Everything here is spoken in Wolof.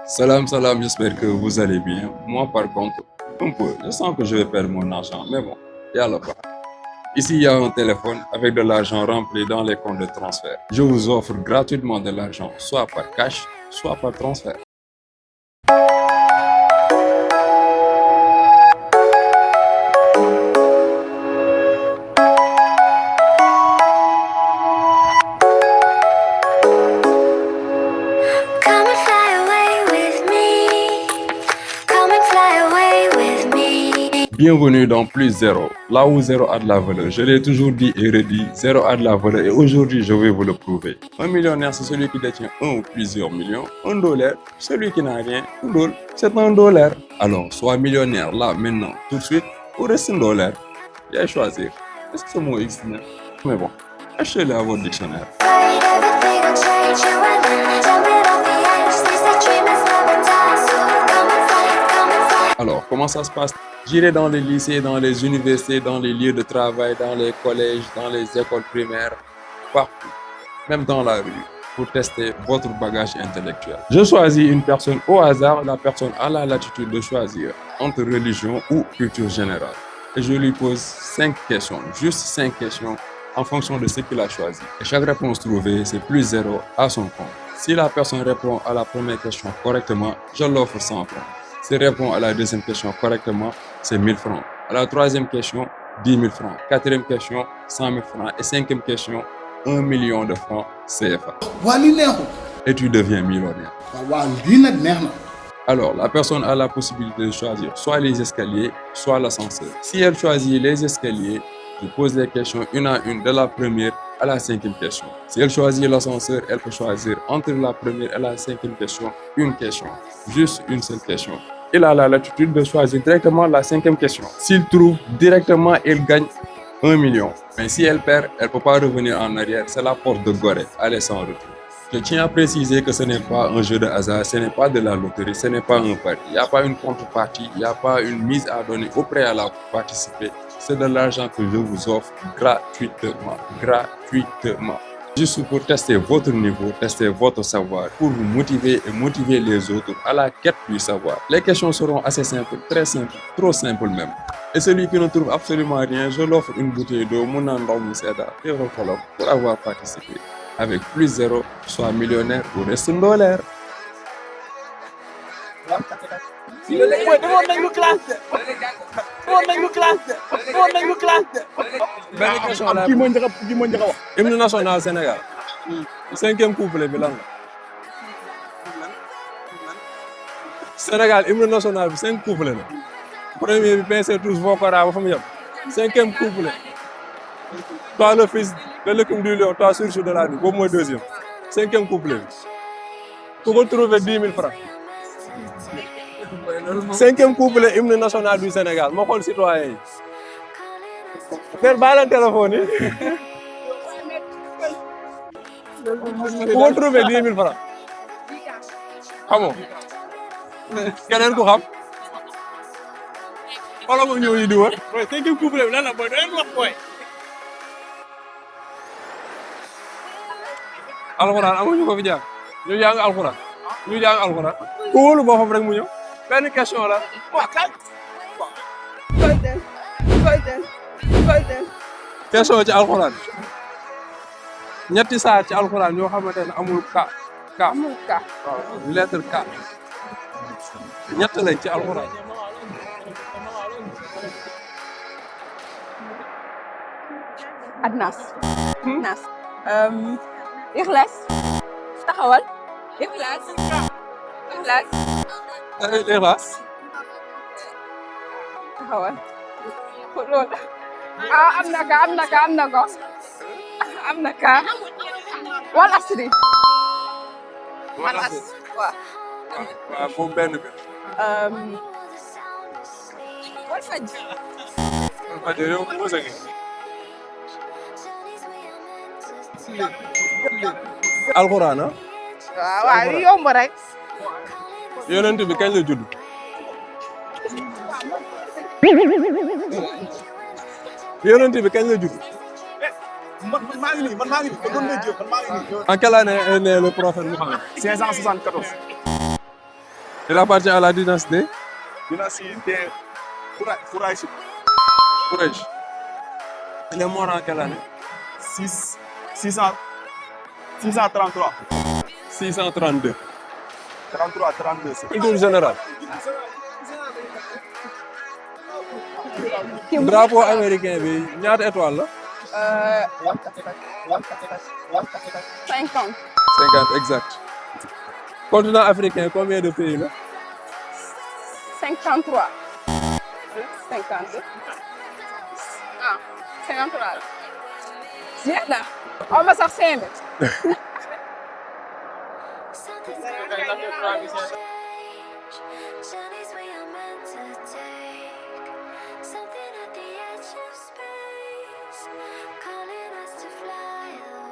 Salam, salam, j'espère que vous allez bien. Moi, par contre, un peu, je sens que je vais perdre mon argent, mais bon, yallah quoi. Ici, il y a un téléphone avec de l'argent rempli dans les comptes de transfert. Je vous offre gratuitement de l'argent, soit par cash, soit par transfert. Come and fly away with me. Come and fly away with me. Bienvenue dans Plus Zéro, là où zéro a de la valeur. Je l'ai toujours dit et redit, zéro a de la valeur et aujourd'hui je vais vous le prouver. Un millionnaire, c'est celui qui détient un ou plusieurs millions. Un dollar, celui qui n'a rien, un dollar, c'est un dollar. Alors, sois millionnaire là, maintenant, tout de suite, ou reste un dollar. Il y a à choisir. Est-ce que ce mot existe? Mais bon, achetez-le à votre dictionnaire. Fight, everything will change you and then jumping off the edge. They say dream is never die, so come and fly. Alors, comment ça se passe? J'irai dans les lycées, dans les universités, dans les lieux de travail, dans les collèges, dans les écoles primaires, partout, même dans la rue, pour tester votre bagage intellectuel. Je choisis une personne au hasard, la personne a la latitude de choisir entre religion ou culture générale. Et je lui pose 5 questions, juste 5 questions, en fonction de ce qu'il a choisi. Et chaque réponse trouvée, c'est plus zéro à son compte. Si la personne répond à la première question correctement, je l'offre 100 francs. S'il répond à la deuxième question correctement, c'est 1000 francs. À la troisième question, 10 000 francs. Quatrième question, 100 000 francs. Et cinquième question, 1 million de francs CFA. waa lii neexul Et tu deviens millionnaire. waaw lii nag neex na. Alors, la personne a la possibilité de choisir soit les escaliers, soit l'ascenseur. Si elle choisit les escaliers, je pose les questions une à une de la première à la cinquième question. Si elle choisit l'ascenseur, elle peut choisir entre la première et la cinquième question une question, juste une seule question. Il a la latitude de choisir directement la cinquième question. S'il trouve directement, il gagne 1 million. Mais si elle perd, elle ne peut pas revenir en arrière. C'est la porte de Gorée. Allez sans retour. Je tiens à préciser que ce n'est pas un jeu de hasard, ce n'est pas de la loterie, ce n'est pas un pari. Il n'y a pas une contrepartie, il n'y a pas une mise à donner au préalable pour participer. C'est de l'argent que je vous offre gratuitement. Gratuitement. Juste pour tester votre niveau, tester votre savoir, pour vous motiver et motiver les autres à la quête du savoir. Les questions seront assez simples, très simples, trop simples même. Et celui qui ne trouve absolument rien, je l'offre une bouteille d'eau, mon nom pour avoir participé. Avec plus zéro, sois millionnaire ou reste un dollar. benn question la kii moo njëkk a wax. hymne national Sénégal. 5e couplet bi lan la. Sénégal hymne national bi 5 couplet la. Premier bi pincez tous vos corps ba fa mu yem. 5e couplet. Toi le fils de l'écume du lion, toi source de la nuit boobu mooy 2e. 5e couplet bi. ku ko trouvé 10 000 francs. 5e couplet hymne national du Sénégal ma xool citoyen yi. Père bàyyi leen téléphone yi. ku ko trouvé 10 000 francs. xamoo. keneen ku xam. xoolal ma ñëw yi di wër. mooy 5e couplet bi lan la booy da leen wax booy. alxuraan amuñu ko fi jàng. ñu jàng alxuraan. ñu jàng alxuraan. ku wóolu boppam rek mu ñëw. benn question la. question ci alxuraan. ñetti saar ci alxuraan yoo xamante ne amul ka. waaw lettre ka. ñett lañ ci alxuraan. Adnas. Nas. Ikhlas. Taxawal. Ikhlas. Ikhlas. Ikhlas. Taxawal. Loolu. Am na ka. Wal asri. Wal as. Waaw. waaw boobu benn bi. Wal fajr. wal fajr yow ku mos a gis. alxuraan ah. waaw yomb rek. yonent bi kañ la judd. yonent bi kañ la judd. man maa ngi nii man maa ngi nii man ngay jëf man maa ngi nii. En quelle année est né le prophète Mohammed? 574. Il appartient à la dynastie dynastie des Quraysh. Quraysh. Il est mort en quelle année? 633. 632. 33 32. Culture générale. Drapeau américain bi ñaata étoile la? 50. 50 exact. Continent africain combien de pays là? 53. 52. Ah, 53. Jeex na. On ma sax 5. Something's gonna change. Journeys we are meant to take. Something at the edge of space, calling us to fly away.